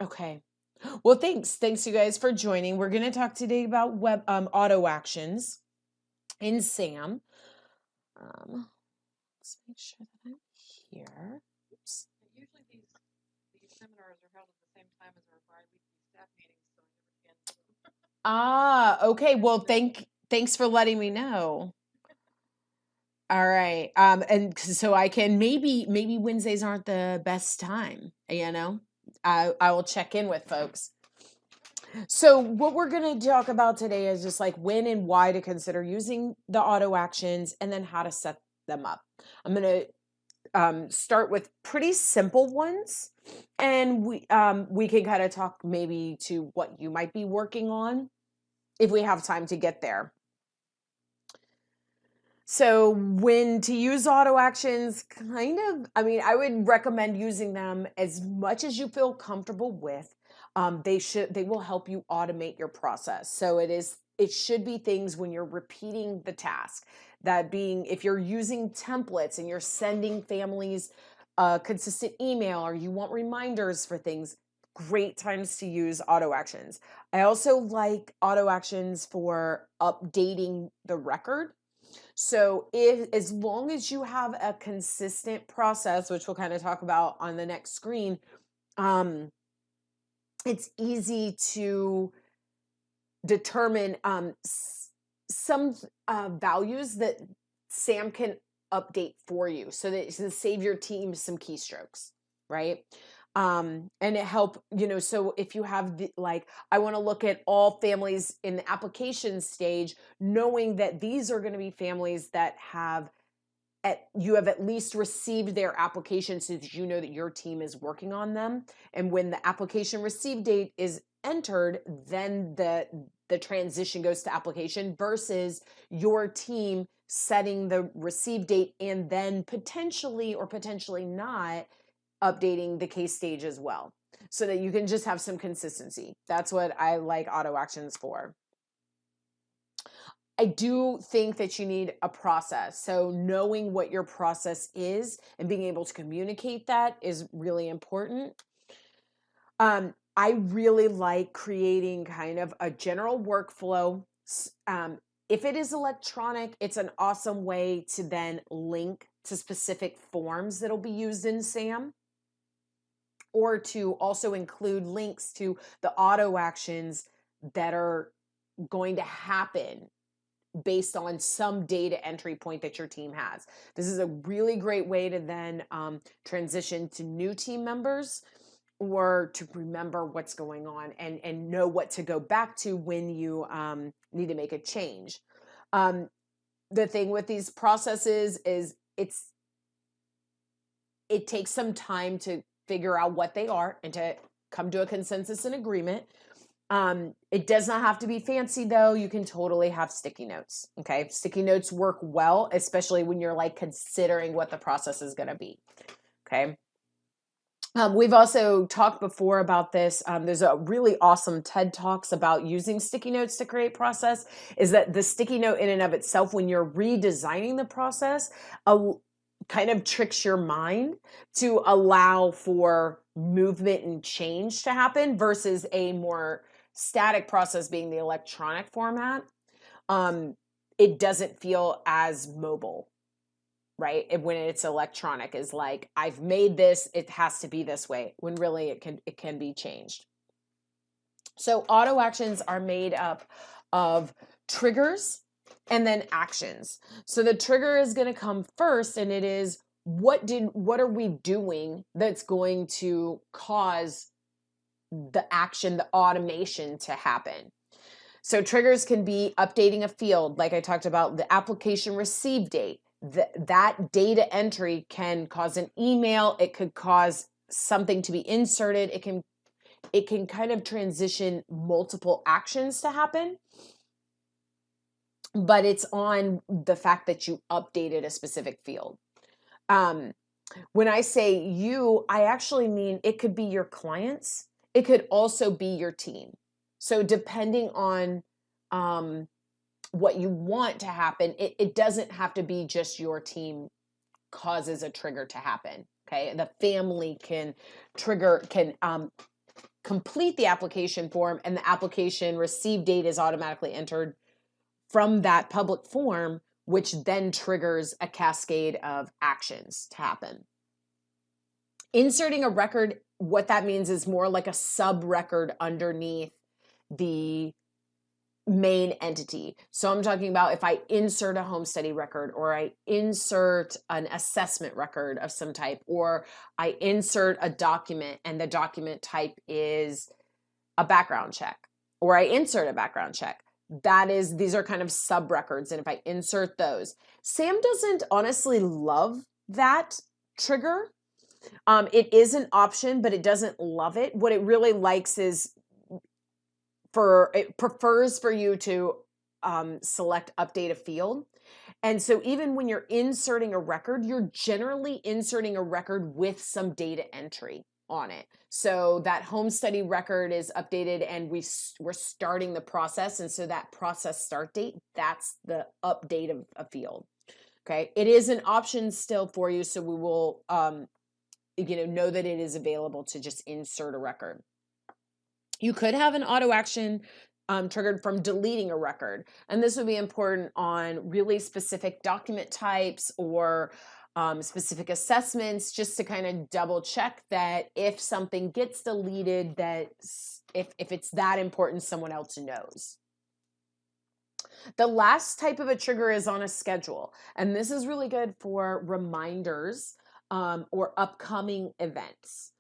Okay. Well, thanks. Thanks you guys for joining. We're going to talk today about web auto actions in SAM. Let's make sure that I'm here. Oops. Usually these seminars are held at the same time as our bi-weekly staff meetings, so I never can do them. Okay. Well, thanks for letting me know. All right. And so I can maybe Wednesdays aren't the best time, you know. I will check in with folks. So what we're going to talk about today is just like when and why to consider using the auto actions and then how to set them up. I'm going to start with pretty simple ones, and we can kind of talk maybe to what you might be working on if we have time to get there. So when to use auto actions, I would recommend using them as much as you feel comfortable with. They will help you automate your process. So it should be things when you're repeating the task, that being if you're using templates and you're sending families a consistent email or you want reminders for things, great times to use auto actions. I also like auto actions for updating the record. So if as long as you have a consistent process, which we'll kind of talk about on the next screen, it's easy to determine some values that SAM can update for you so that it can save your team some keystrokes, right? And it help, so if you have I want to look at all families in the application stage, knowing that these are going to be families that you have at least received their application so that you know that your team is working on them. And when the application receive date is entered, then the transition goes to application versus your team setting the receive date and then potentially or potentially not updating the case stage as well, so that you can just have some consistency. That's what I like auto actions for. I do think that you need a process. So knowing what your process is and being able to communicate that is really important. I really like creating kind of a general workflow. If it is electronic, it's an awesome way to then link to specific forms that'll be used in SAM, or to also include links to the auto actions that are going to happen based on some data entry point that your team has. This is a really great way to then transition to new team members, or to remember what's going on and know what to go back to when you need to make a change. The thing with these processes is it takes some time to figure out what they are and to come to a consensus and agreement. It does not have to be fancy though. You can totally have sticky notes. Okay. Sticky notes work well, especially when you're like considering what the process is going to be. Okay. We've also talked before about this. There's a really awesome TED Talks about using sticky notes to create process. Is that the sticky note in and of itself, when you're redesigning the process, kind of tricks your mind to allow for movement and change to happen versus a more static process being the electronic format. It doesn't feel as mobile, right? When it's electronic, is like, I've made this, it has to be this way, when really it can be changed. So auto actions are made up of triggers and then actions. So the trigger is going to come first, and it is what are we doing that's going to cause the action, the automation to happen. So triggers can be updating a field, like I talked about, the application receive date. That data entry can cause an email. It could cause something to be inserted. It can kind of transition multiple actions to happen. But it's on the fact that you updated a specific field. When I say you, I actually mean it could be your clients. It could also be your team. So depending on what you want to happen, it doesn't have to be just your team causes a trigger to happen. Okay, the family can complete the application form, and the application receive date is automatically entered from that public form, which then triggers a cascade of actions to happen. Inserting a record, what that means is more like a sub record underneath the main entity. So I'm talking about if I insert a home study record, or I insert an assessment record of some type, or I insert a document and the document type is a background check, or I insert a background check. These are kind of sub records. And if I insert those, Sam doesn't honestly love that trigger. It is an option, but it doesn't love it. What it really likes is it prefers for you to select update a field. And so even when you're inserting a record, you're generally inserting a record with some data entry on it. So that home study record is updated and we're starting the process. And so that process start date, that's the update of a field. Okay. It is an option still for you. So we will, know that it is available to just insert a record. You could have an auto action triggered from deleting a record. And this would be important on really specific document types or specific assessments, just to kind of double check that if something gets deleted, that if it's that important, someone else knows. The last type of a trigger is on a schedule. And this is really good for reminders or upcoming events.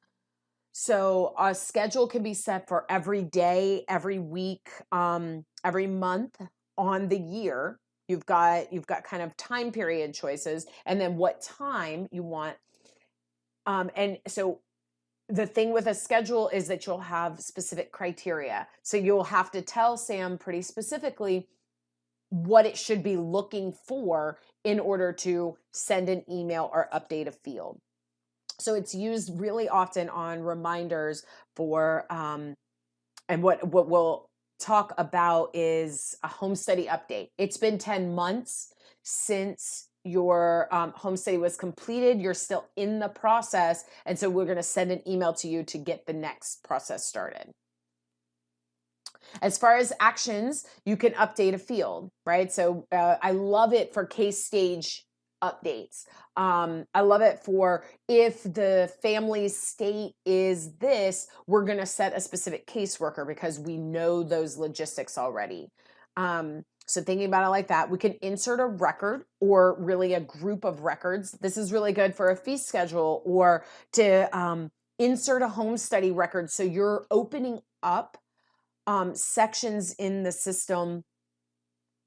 So a schedule can be set for every day, every week, every month on the year. You've got kind of time period choices, and then what time you want. And so the thing with a schedule is that you'll have specific criteria. So you'll have to tell Sam pretty specifically what it should be looking for in order to send an email or update a field. So it's used really often on reminders for, and what we'll talk about is a home study update. It's been 10 months since your home study was completed. You're still in the process. And so we're going to send an email to you to get the next process started. As far as actions, you can update a field, right? So I love it for case stage updates. I love it for if the family state is this, we're going to set a specific caseworker because we know those logistics already. So thinking about it like that, we can insert a record or really a group of records. This is really good for a fee schedule or to insert a home study record. So you're opening up sections in the system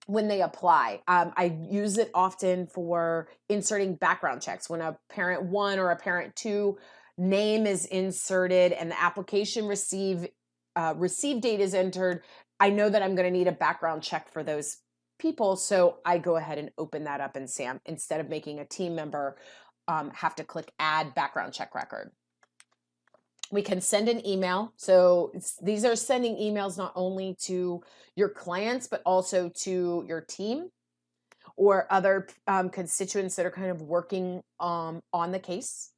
when they apply. I use it often for inserting background checks. When a parent 1 or a parent 2 name is inserted and the application receive date is entered, I know that I'm going to need a background check for those people. So I go ahead and open that up in SAM instead of making a team member have to click add background check record. We can send an email. So these are sending emails not only to your clients, but also to your team or other constituents that are kind of working on the case.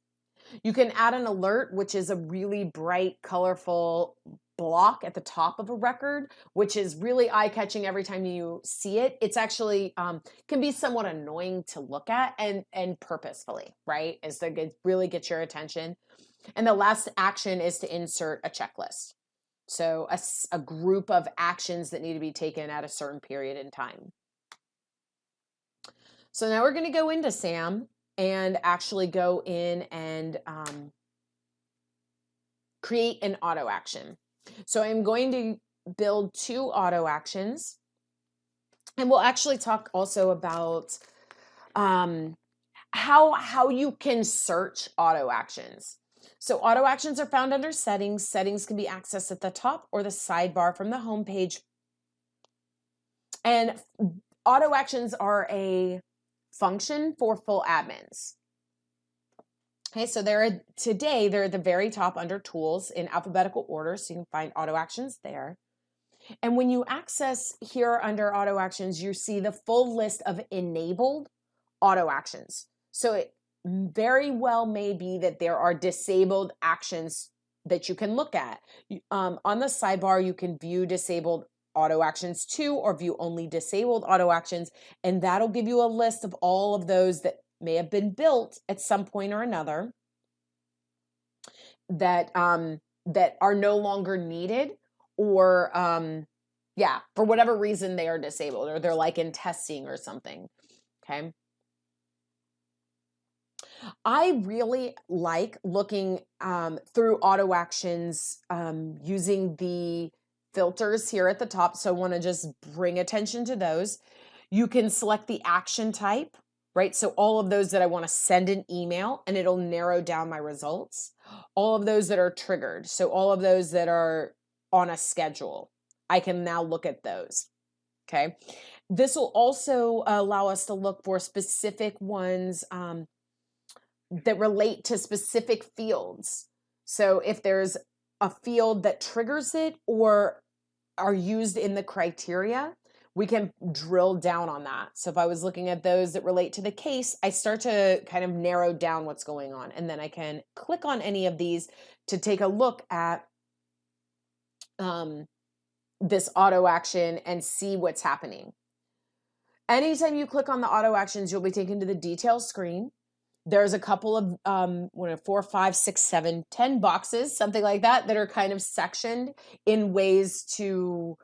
You can add an alert, which is a really bright, colorful block at the top of a record, which is really eye-catching every time you see it. It's actually can be somewhat annoying to look at and purposefully, right? Is to really get your attention. And the last action is to insert a checklist. So a group of actions that need to be taken at a certain period in time. So now we're going to go into SAM and actually go in and create an auto action. So I'm going to build 2 auto actions. And we'll actually talk also about how you can search auto actions. So auto actions are found under settings. Settings can be accessed at the top or the sidebar from the home page. And auto actions are a function for full admins. Okay, so they're at the very top under tools in alphabetical order. So you can find auto actions there. And when you access here under auto actions, you see the full list of enabled auto actions. So it very well may be that there are disabled actions that you can look at. On the sidebar, you can view disabled auto actions too, or view only disabled auto actions, and that'll give you a list of all of those that may have been built at some point or another that that are no longer needed, or yeah, for whatever reason they are disabled, or they're like in testing or something. Okay. I really like looking through auto actions using the filters here at the top. So I want to just bring attention to those. You can select the action type, right? So all of those that I want to send an email, and it'll narrow down my results. All of those that are triggered. So all of those that are on a schedule, I can now look at those. Okay. This will also allow us to look for specific ones that relate to specific fields. So if there's a field that triggers it or are used in the criteria, we can drill down on that. So if I was looking at those that relate to the case, I start to kind of narrow down what's going on. And then I can click on any of these to take a look at this auto action and see what's happening. Anytime you click on the auto actions, you'll be taken to the details screen. There's a couple of 4, 5, 6, 7, 10 boxes, something like that, that are kind of sectioned in ways to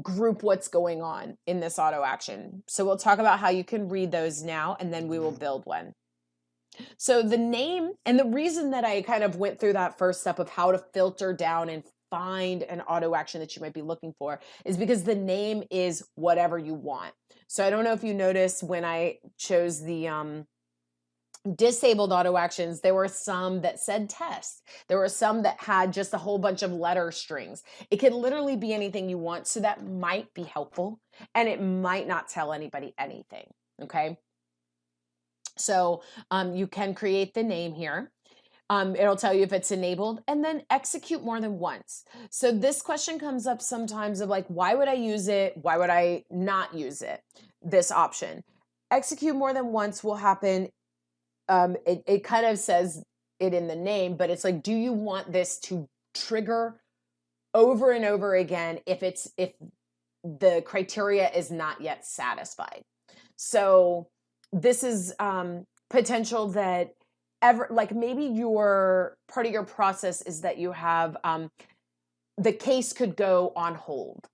group what's going on in this auto action. So we'll talk about how you can read those now, and then we will build one. So the name, and the reason that I kind of went through that first step of how to filter down and find an auto action that you might be looking for, is because the name is whatever you want. So I don't know if you noticed when I chose the disabled auto actions, there were some that said test. There were some that had just a whole bunch of letter strings. It can literally be anything you want. So that might be helpful, and it might not tell anybody anything. Okay. So you can create the name here. It'll tell you if it's enabled, and then execute more than once. So this question comes up sometimes of like, why would I use it? Why would I not use it? This option. Execute more than once will happen. It kind of says it in the name, but it's like, do you want this to trigger over and over again if the criteria is not yet satisfied? So this is potential that like maybe your part of your process is that you have the case could go on hold,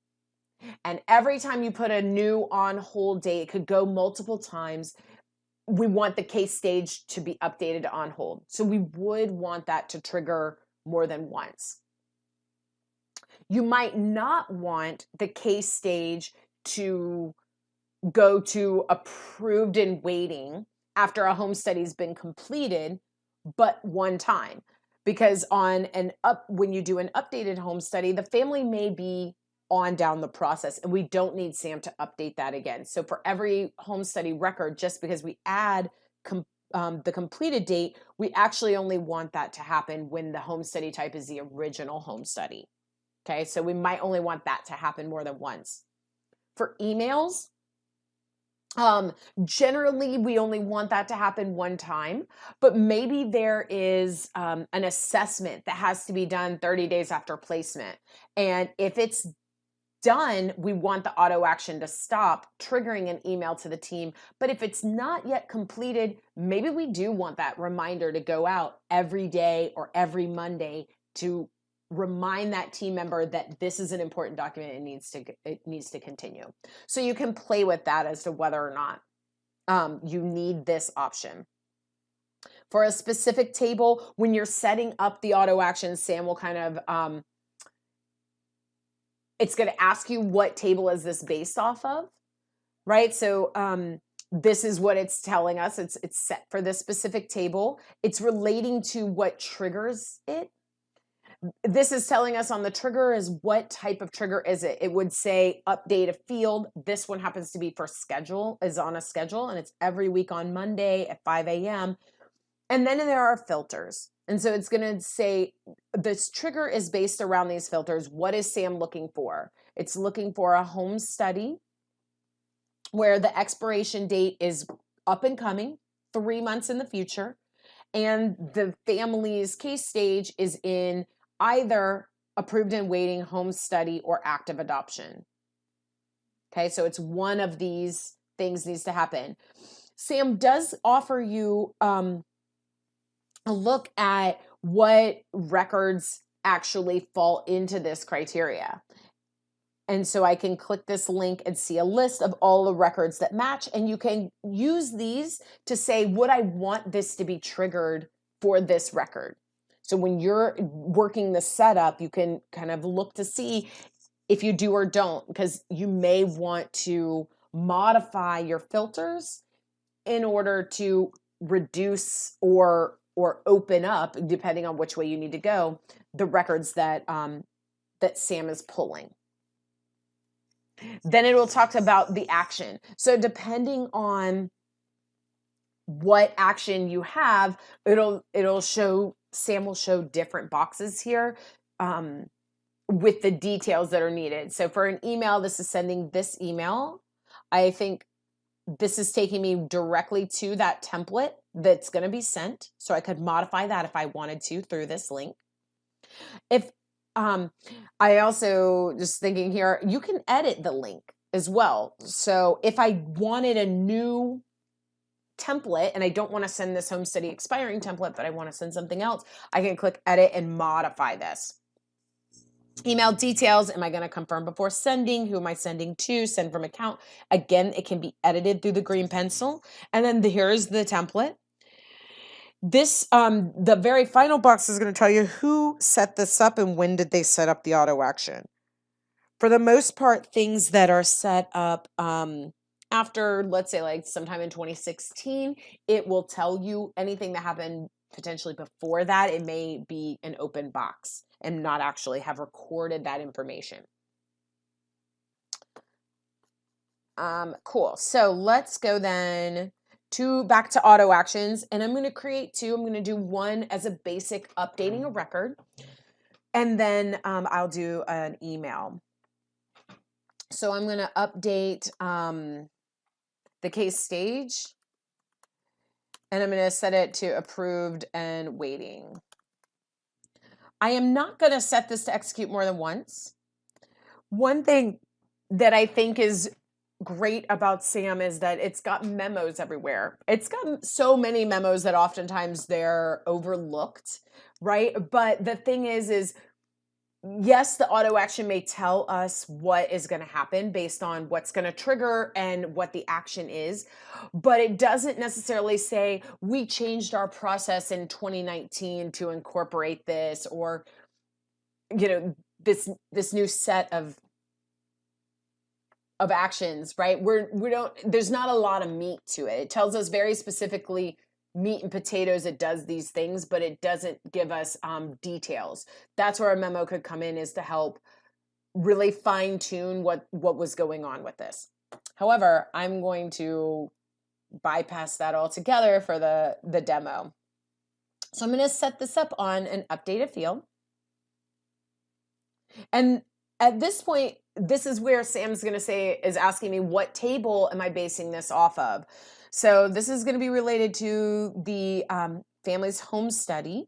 and every time you put a new on hold date, it could go multiple times. We want the case stage to be updated on hold, so we would want that to trigger more than once. You might not want the case stage to go to approved and waiting after a home study's been completed, but one time, because when you do an updated home study, the family may be on down the process, and we don't need SAM to update that again. So for every home study record, just because we add the completed date, we actually only want that to happen when the home study type is the original home study. Okay, so we might only want that to happen more than once. For emails, generally we only want that to happen one time, but maybe there is an assessment that has to be done 30 days after placement. And if it's done, we want the auto action to stop, triggering an email to the team. But if it's not yet completed, maybe we do want that reminder to go out every day or every Monday to remind that team member that this is an important document and it needs to continue. So you can play with that as to whether or not you need this option. For a specific table, when you're setting up the auto action, SAM will kind of it's going to ask you what table is this based off of, right? So this is what it's telling us. It's set for this specific table. It's relating to what triggers it. This is telling us on the trigger is what type of trigger is it. It would say update a field. This one happens to be for schedule, is on a schedule, and it's every week on Monday at 5 a.m. And then there are filters. And so it's going to say this trigger is based around these filters. What is SAM looking for? It's looking for a home study where the expiration date is up and coming, 3 months in the future. and the family's case stage is in either approved and waiting, home study, or active adoption. Okay, so it's one of these things needs to happen. Sam does offer you a look at what records actually fall into this criteria. And so I can click this link and see a list of all the records that match. And you can use these to say, would I want this to be triggered for this record? So when you're working the setup, you can kind of look to see if you do or don't, because you may want to modify your filters in order to reduce or open up, depending on which way you need to go, the records that that Sam is pulling. Then it will talk about the action. So depending on what action you have, it'll show, Sam will show different boxes here with the details that are needed. So for an email, this is sending this email. I think this is taking me directly to that template that's going to be sent. So I could modify that if I wanted to through this link. If I also just thinking here, you can edit the link as well. So if I wanted a new template and I don't want to send this home study expiring template, but I want to send something else, I can click edit and modify this. Email details, am I going to confirm before sending? Who am I sending to? Send from account. Again, it can be edited through the green pencil. And then here's the template. This, the very final box is going to tell you who set this up and when did they set up the auto action. For the most part, things that are set up after, let's say like sometime in 2016, it will tell you anything that happened potentially before that. It may be an open box and not actually have recorded that information. Cool. So let's go then back to auto actions, and I'm going to create two. I'm going to do one as a basic updating a record, and then I'll do an email. So I'm going to update the case stage, and I'm going to set it to approved and waiting. I am not going to set this to execute more than once. One thing that I think is great about SAM is that it's got memos everywhere. It's got so many memos that oftentimes they're overlooked, right? But the thing is yes, the auto action may tell us what is going to happen based on what's going to trigger and what the action is, but it doesn't necessarily say we changed our process in 2019 to incorporate this, or this new set of actions, right? There's not a lot of meat to it. It tells us very specifically meat and potatoes, it does these things, but it doesn't give us details. That's where a memo could come in, is to help really fine tune what was going on with this. However, I'm going to bypass that altogether for the demo. So I'm going to set this up on an updated field. And at this point, this is where Sam's going to is asking me, what table am I basing this off of? So this is going to be related to the family's home study.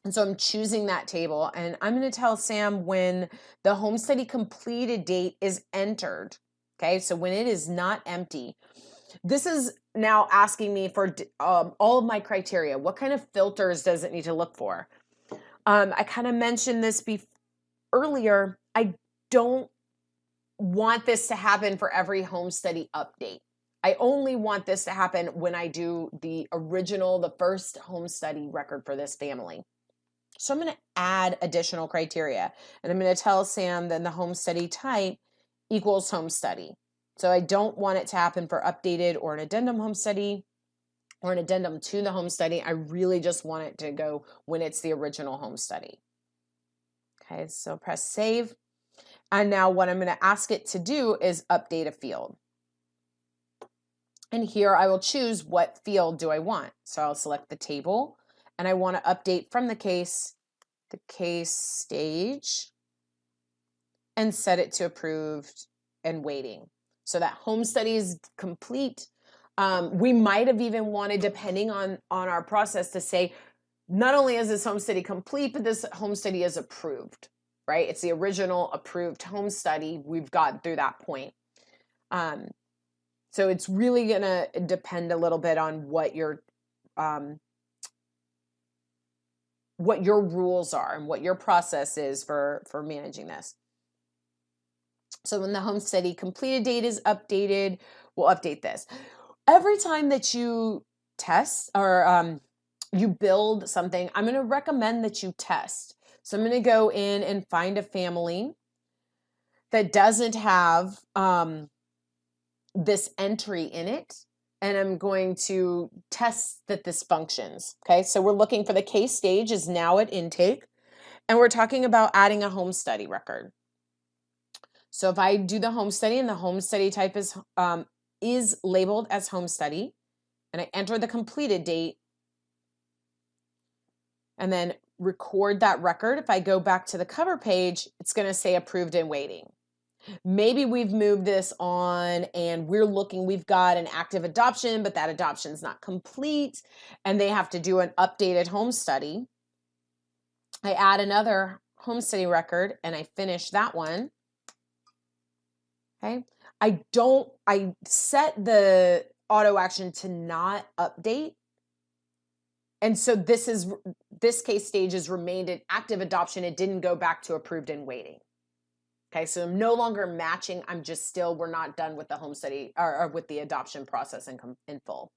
And so I'm choosing that table, and I'm going to tell Sam when the home study completed date is entered. Okay, so when it is not empty. This is now asking me for all of my criteria. What kind of filters does it need to look for? I kind of mentioned this earlier. I don't want this to happen for every home study update. I only want this to happen when I do the first home study record for this family. So I'm going to add additional criteria, and I'm going to tell Sam then the home study type equals home study. So I don't want it to happen for updated or an addendum home study or an addendum to the home study. I really just want it to go when it's the original home study. Okay, so press save. And now what I'm going to ask it to do is update a field. And here I will choose what field do I want. So I'll select the table, and I want to update from the case stage, and set it to approved and waiting. So that home study is complete. We might have even wanted, depending on our process, to say, not only is this home study complete, but this home study is approved, right? It's the original approved home study. We've gotten through that point. So it's really going to depend a little bit on what your rules are and what your process is for managing this. So when the home study completed date is updated, we'll update this. Every time that you test or you build something, I'm going to recommend that you test. So I'm going to go in and find a family that doesn't have this entry in it, and I'm going to test that this functions. Okay, so we're looking for the case stage is now at intake, and we're talking about adding a home study record. So if I do the home study and the home study type is labeled as home study, and I enter the completed date, and then record that record, if I go back to the cover page, it's going to say approved and waiting. Maybe we've moved this on and we've got an active adoption, but that adoption is not complete and they have to do an updated home study. I add another home study record and I finish that one. Okay. I set the auto action to not update. And so this case stage has remained an active adoption. It didn't go back to approved and waiting. Okay, so I'm no longer matching. We're not done with the home study or with the adoption process in full.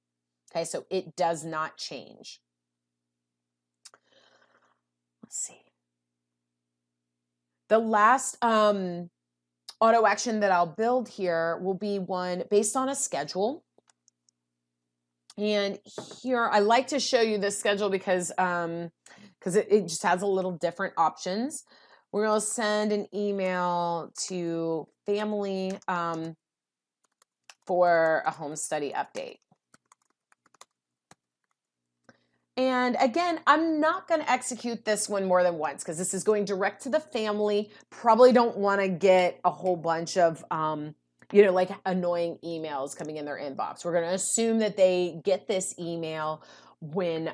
Okay, so it does not change. Let's see. The last auto action that I'll build here will be one based on a schedule. And here, I like to show you this schedule because it just has a little different options. We're going to send an email to family for a home study update. And again, I'm not going to execute this one more than once because this is going direct to the family. Probably don't want to get a whole bunch of like annoying emails coming in their inbox. We're going to assume that they get this email when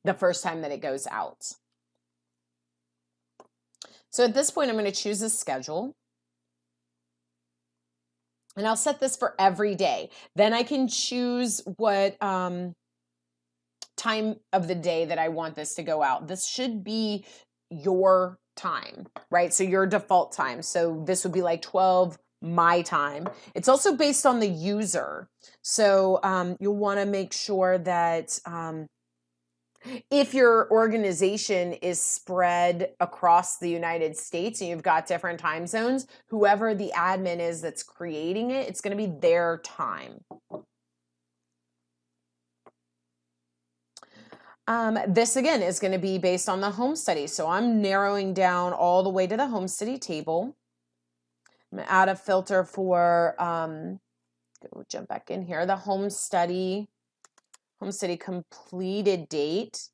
the first time that it goes out. So at this point, I'm going to choose a schedule. And I'll set this for every day. Then I can choose what time of the day that I want this to go out. This should be your time, right? So your default time. So this would be like 12 my time. It's also based on the user. So you'll want to make sure that if your organization is spread across the United States and you've got different time zones, whoever the admin is that's creating it, it's going to be their time. This again is going to be based on the home study. So I'm narrowing down all the way to the home study table. I'm going to add a filter for, we'll jump back in here, the home study completed date.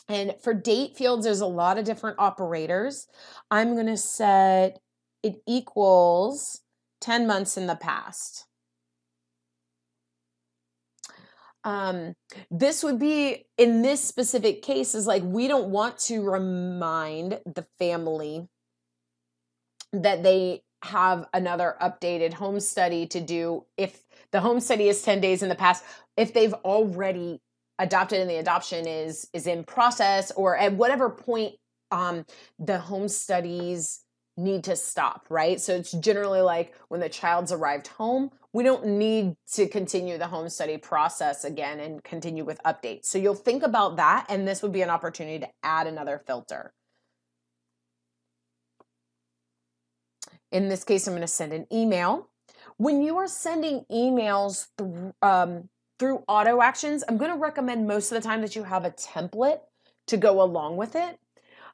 And for date fields, there's a lot of different operators. I'm going to set it equals 10 months in the past. This would be, in this specific case, is like we don't want to remind the family that they have another updated home study to do if the home study is 10 days in the past, if they've already adopted and the adoption is in process, or at whatever point the home studies need to stop, right? So it's generally like when the child's arrived home, we don't need to continue the home study process again and continue with updates. So you'll think about that, and this would be an opportunity to add another filter. In this case, I'm going to send an email. When you are sending emails through auto actions, I'm going to recommend most of the time that you have a template to go along with it.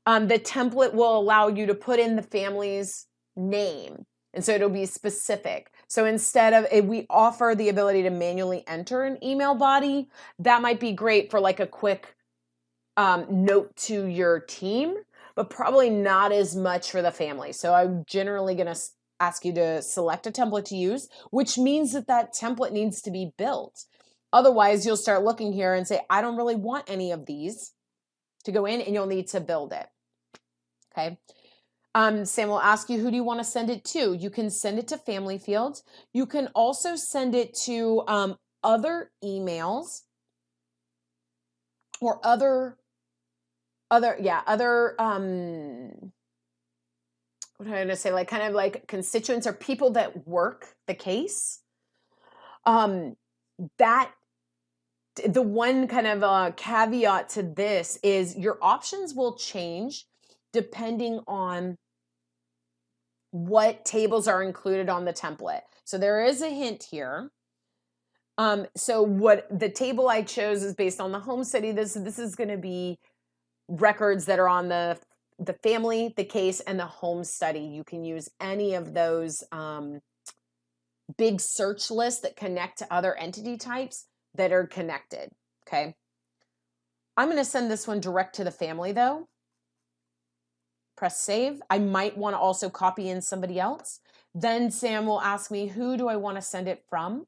The template will allow you to put in the family's name, and so it'll be specific. So instead of, if we offer the ability to manually enter an email body, that might be great for like a quick note to your team, but probably not as much for the family. So I'm generally going to ask you to select a template to use, which means that that template needs to be built. Otherwise, you'll start looking here and say, I don't really want any of these to go in, and you'll need to build it. Okay. Sam will ask you, who do you want to send it to? You can send it to family fields. You can also send it to other emails or other what am I going to say, like kind of like constituents or people that work the case. That the one kind of caveat to this is your options will change depending on what tables are included on the template. So there is a hint here. So what the table I chose is based on the home study. This is going to be records that are on the family, the case, and the home study. You can use any of those big search lists that connect to other entity types that are connected. Okay. I'm going to send this one direct to the family though. Press save. I might want to also copy in somebody else. Then Sam will ask me, who do I want to send it from?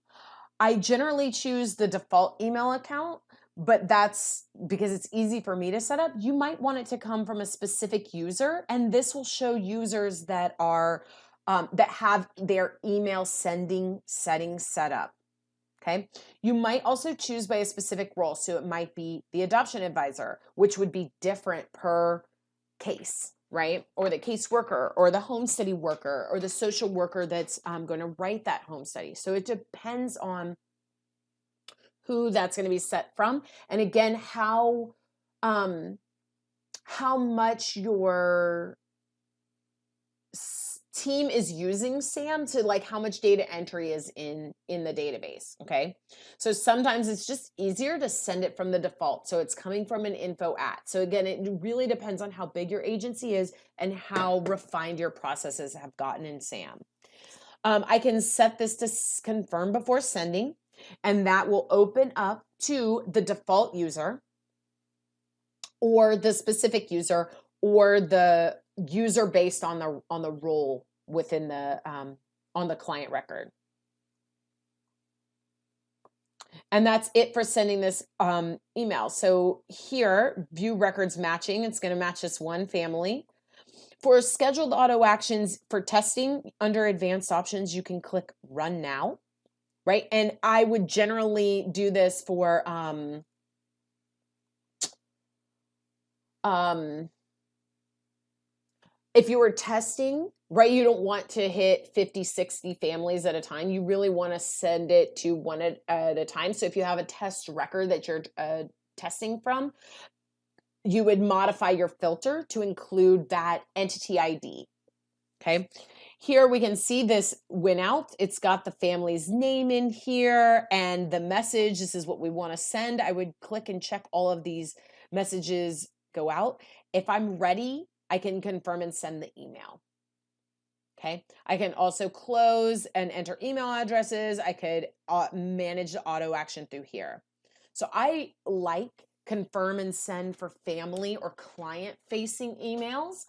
I generally choose the default email account, but that's because it's easy for me to set up. You might want it to come from a specific user, and this will show users that are that have their email sending settings set up. Okay. You might also choose by a specific role. So it might be the adoption advisor, which would be different per case, right? Or the caseworker, or the home study worker, or the social worker that's going to write that home study. So it depends on who that's going to be set from, and again, how much your team is using SAM to like how much data entry is in the database. Okay. So sometimes it's just easier to send it from the default. So it's coming from an info at. So again, it really depends on how big your agency is and how refined your processes have gotten in SAM. I can set this to confirm before sending, and that will open up to the default user or the specific user or the user based on the role within the on the client record. And that's it for sending this email. So here, view records matching, it's going to match this one family. For scheduled auto actions for testing under advanced options, you can click run now, right? And I would generally do this for if you were testing, right, you don't want to hit 50, 60 families at a time. You really want to send it to one at a time. So if you have a test record that you're testing from, you would modify your filter to include that entity ID. Okay. Here we can see this went out. It's got the family's name in here and the message. This is what we want to send. I would click and check all of these messages go out. If I'm ready, I can confirm and send the email. Okay. I can also close and enter email addresses. I could manage the auto action through here. So I like confirm and send for family or client facing emails.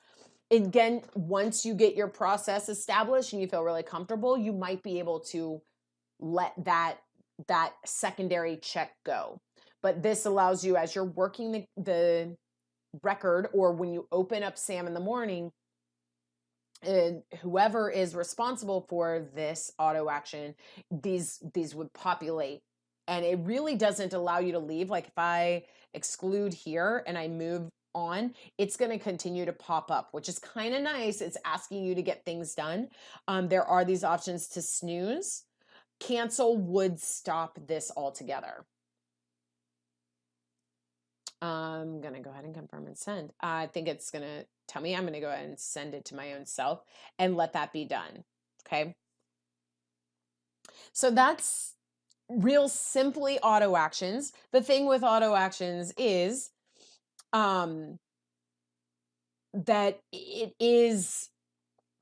Again, once you get your process established and you feel really comfortable, you might be able to let that secondary check go. But this allows you, as you're working the record, or when you open up SAM in the morning, and whoever is responsible for this auto action, these would populate. And it really doesn't allow you to leave. Like if I exclude here and I move on, it's going to continue to pop up, which is kind of nice. It's asking you to get things done. There are these options to snooze. Cancel would stop this altogether. I'm going to go ahead and confirm and send. I think it's going to tell me I'm going to go ahead and send it to my own self and let that be done. Okay. So that's real simply auto actions. The thing with auto actions is that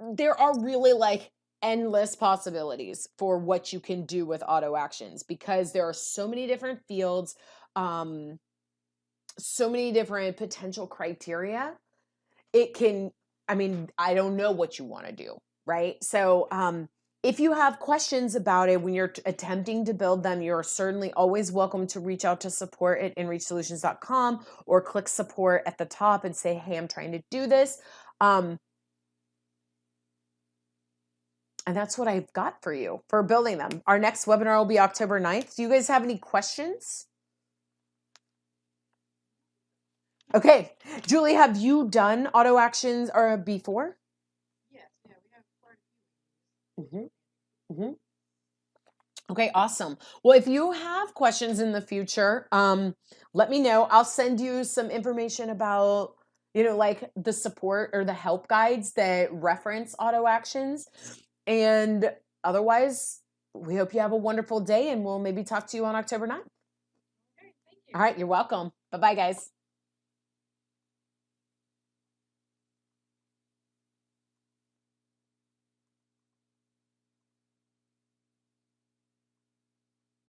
there are really like endless possibilities for what you can do with auto actions, because there are so many different fields, so many different potential criteria. I don't know what you want to do. right? So if you have questions about it when you're attempting to build them, you're certainly always welcome to reach out to support at inreachsolutions.com or click support at the top and say, hey, I'm trying to do this. And that's what I've got for you for building them. Our next webinar will be October 9th. Do you guys have any questions? Okay, Julie, have you done auto actions or before? Yes, yeah, we have quite a few. Okay, awesome. Well, if you have questions in the future, let me know. I'll send you some information about, like the support or the help guides that reference auto actions. And otherwise, we hope you have a wonderful day and we'll maybe talk to you on October 9th. Okay, thank you. All right, you're welcome. Bye-bye, guys.